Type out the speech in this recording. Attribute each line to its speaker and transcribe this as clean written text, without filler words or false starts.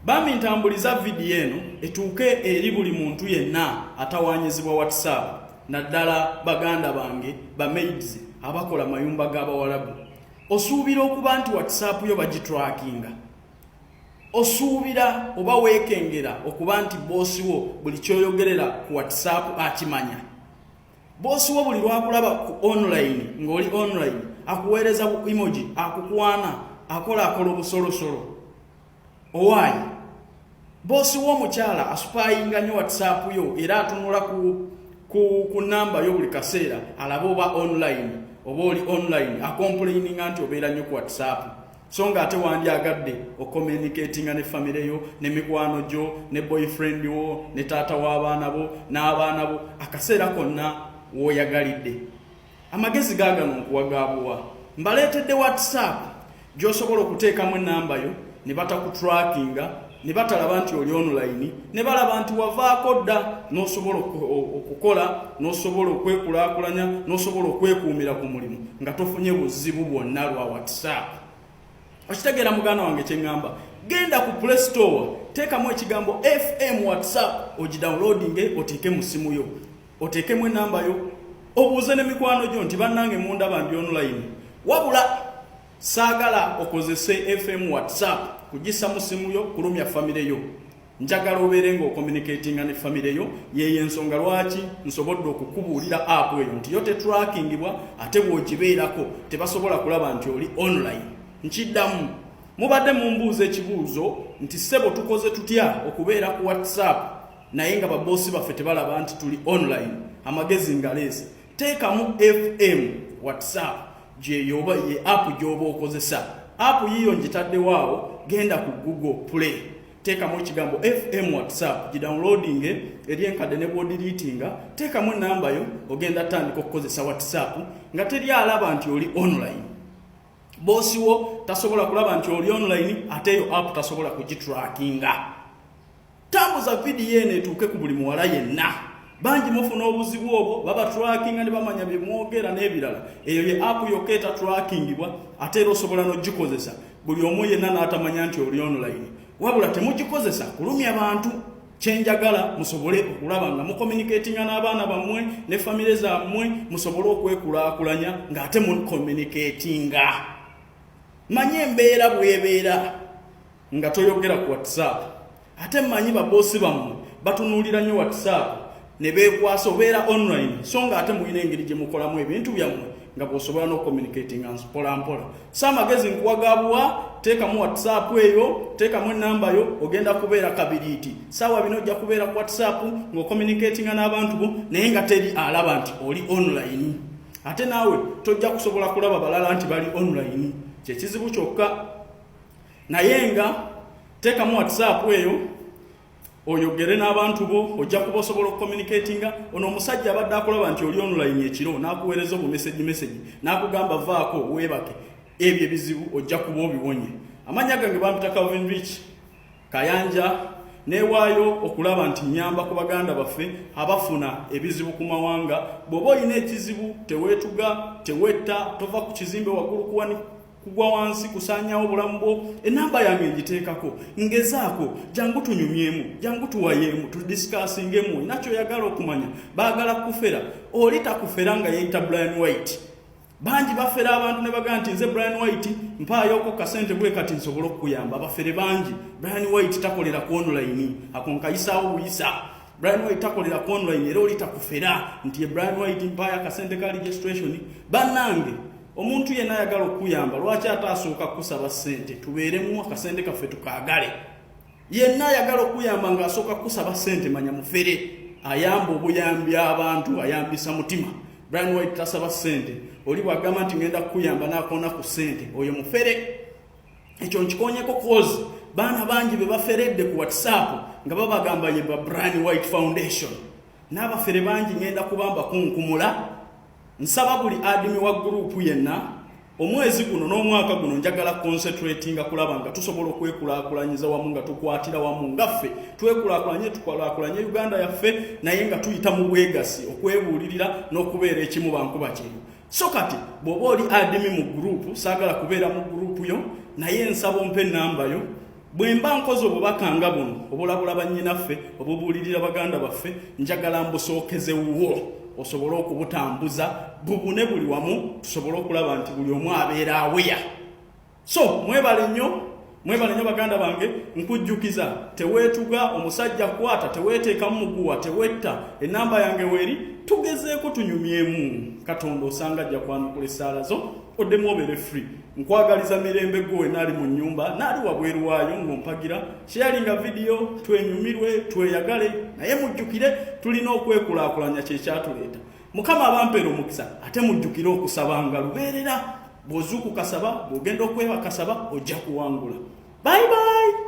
Speaker 1: bambi ntambuliza video eno etuuke eri buli muntu yenna atawanyizibwa WhatsApp naddala baganda bange ba maids abakola mayumba g'abawalabu. Osuubira okuba nti WhatsApp yo bagitrackinga. Osuubira oba weekengera okuba nti bosi wo buli kyoyogerera ku WhatsApp akimanya. Bosi wo buli lwakulaba ku online ng'oli online akuweereza bu emoji akukwana akola obusolosolo. Owaayi bosi wo mukyala asupayinga nnyo WhatsApp yo era atunula ku namba yo buli kaseera alaba oba online oba oli online acomplaininga nti obeera nnyo ku WhatsApp. So nga ate wandyagadde ocommunicatinga ne family yo ne mikwano gyo ne boyfriend wo ne taata w'abaana bo n'abaana bo akaseera konna w'oyagalidde. Amagezi gaagano nkuwagaabuwa mbaleetedde WhatsApp gy'osobola okuteekamu ennamba yo ne batakutrackinga ne batalaba nti oli online ne balaba nti wavaako dda n'osobola okukola n'osobola okwekulaakulanya n'osobola okwekuumira ku mulimu nga tofunye buzibu bwonna lwa WhatsApp. Okitegeera muganda wange kye ŋŋamba, genda ku Play Store teekamu ekigambo FM WhatsApp ogidownloadinge oteeke mu simu yo oteekemu ennamba yo obuuze ne mikwano gyo nti bannange mundaba ndi online wabula saagala okozese FM WhatsApp kugisa mu simu yo kulumya family yo. Njagala obeere ng'ocommunicatinga ne family yo yeyo ensonga lwaki nsobodde okukubuulira app eyo nti yo tetrackingibwa ate bw'ogibeerako tebasobola kulaba nti oli online. Nkiddamu mubadde mumbuuza ekibuuzo nti ssebo tukoze tutya okubeera ku WhatsApp naye nga babosi baffe tebalaba nti tuli online. Amagezi ngaleese teekamu FM WhatsApp gyeyoba ye app gy'oba okozesa. App yiyo ngitaddewaawo genda ku Google Play teekamu ekigambo FM WhatsApp gidownloadinge eri enkadde ne bw'odiriitinga teekamu ennamba yo ogenda tandika okukozesa WhatsApp nga teri alaba nti oli online. Bosi wo tasobola kulaba nti oli online ate yo app tasobola kugitrackinga. Tambuza video eno etuuke ku buli muwala yenna. Bangi mufuna obuzibu obwo baba trackinga ne bamanya bye mwogera n'ebirala. Eyo ye app yokka etatrackingibwa ate era osobola n'ogikozesa buli omu yenna n'atamanya nti oli online. Wabula temugikozesa kulumya bantu. Kyenjagala musobole okulaba nga mucommunicatinga n'abaana bammwe ne family zammwe musobole okwekulaakulanya ng'ate mucommunicatinga. Manye embeera bw'ebeera nga toyogera ku WhatsApp. Ate mmanyi babosi bammwe batunuulira nnyo WhatsApp ne beekwasa obeera online so nga ate muyina engeri gye mukolamu ebintu byammwe nga bw'osobola n'okucommunicatinga mpola mpola. So amagezi nkuwagaabwa teekamu WhatsApp eyo teekamu ennamba yo ogenda kubeera kabiriiti. Saawa bino ojja kubeera ku WhatsApp ng'ocommunicatinga n'abantu bo naye nga teri alaba nti oli online. Ate naawe tojja kusobola kulaba balala nti bali online. Kyekizibu kyokka naye nga teekamu WhatsApp eyo oyogere n'abantu bo ojja kuba osobola okucommunicatinga. Ono omusajja abadde akulaba nti oli online ekiro n'akuweereza obumeseji n'akugamba vaako weebake ebyo ebizibu ojja kuba obiwonye. Amanya gange bampita Calvin Rich Kayanja neewaayo okulaba nti nyamba ku baganda baffe abafuna ebizibu ku mawanga. Bw'oba olina ekizibu teweetuga tewetta tova ku kizimbe waggulu kugwa wansi kusaanyawo obulamu bwo. Ennamba yange ngiteekako ngezaako jangu tunyumyemu jangu tuwayeemu tudiscussingemu nakyo oyagala okumanya. Baagala kufera oli takufera nga yeeyita Brian White. Bangi bafera abantu ne bagamba nti nze Brian White mpaayoko kasente bwe kati nsobola okuyamba. Bafere bangi. Brian White takolera ku online ako nkayisaawo buyisa. Brian White takolera ku online era oli takufera nti ye Brian White mpaaya kasente ka registration. Bannange omuntu yenna ayagala okuyamba lwaki ataasooka kusaba ssente tubeeremu akasente kaffe tukaagale. Yenna ayagala okuyamba ng'asooka kusaba ssente manya mufere ayamba obuyambi abantu ayambisa mutima. Brian White tasaba ssente. Oli bw'agamba nti ngenda kukuyamba n'akoona ku ssente oyo mufere. Ekyo nkikoonyeko kozi baana bangi be baferedde ku WhatsApp nga babagamba ye ba Brian White Foundation. N'abafere bangi ngenda kubamba kunkumula. Nsaba buli admin wa group yenna omwezi guno n'omwaka guno njagala concentratinga kulaba nga tusobola okwekulaakulanyiza wamu nga tukwatira wamu ngaffe tukulaakulanye Uganda yaffe naye nga tuyita mu bwegasi okwebuulirira n'okubeera ekimu bankuba kyeyo. So kati bw'oba oli admin mu group saagala kubeera mu group yo naye nsaba ompe ennamba yo
Speaker 2: bwemba nkozi obubaka nga buno obulabula bannyinaffe obubuulirira baganda baffe njagala mbusookezewo osobole okubutambuza bubune buli wamu tusobole okulaba nti buli omu abeera aweya. So mwebale nnyo baganda bange, nkujjukiza teweetuga omusajja kwata, teweeteekamu muguwa, tewetta, enamba yange weeri, tugezeeko tunyumyemu. Katonda osanga ajja kwanukula essaala zo oddemu obeere free. Nkwagaliza mirembe gwe naali mu nnyumba naali wabweru waayo ng'ompagira sharinga video, twenyumirwe tweyagale naye mujjukire tulina okwekulaakulanya kyekyatuleeta. Mukama abampeera omukisa ate mujjukire okusabanga lubeerera. Bw'ozuukuka kasaba, bw'ogenda okwebaka kasaba ojja kuwangula. Bye bye.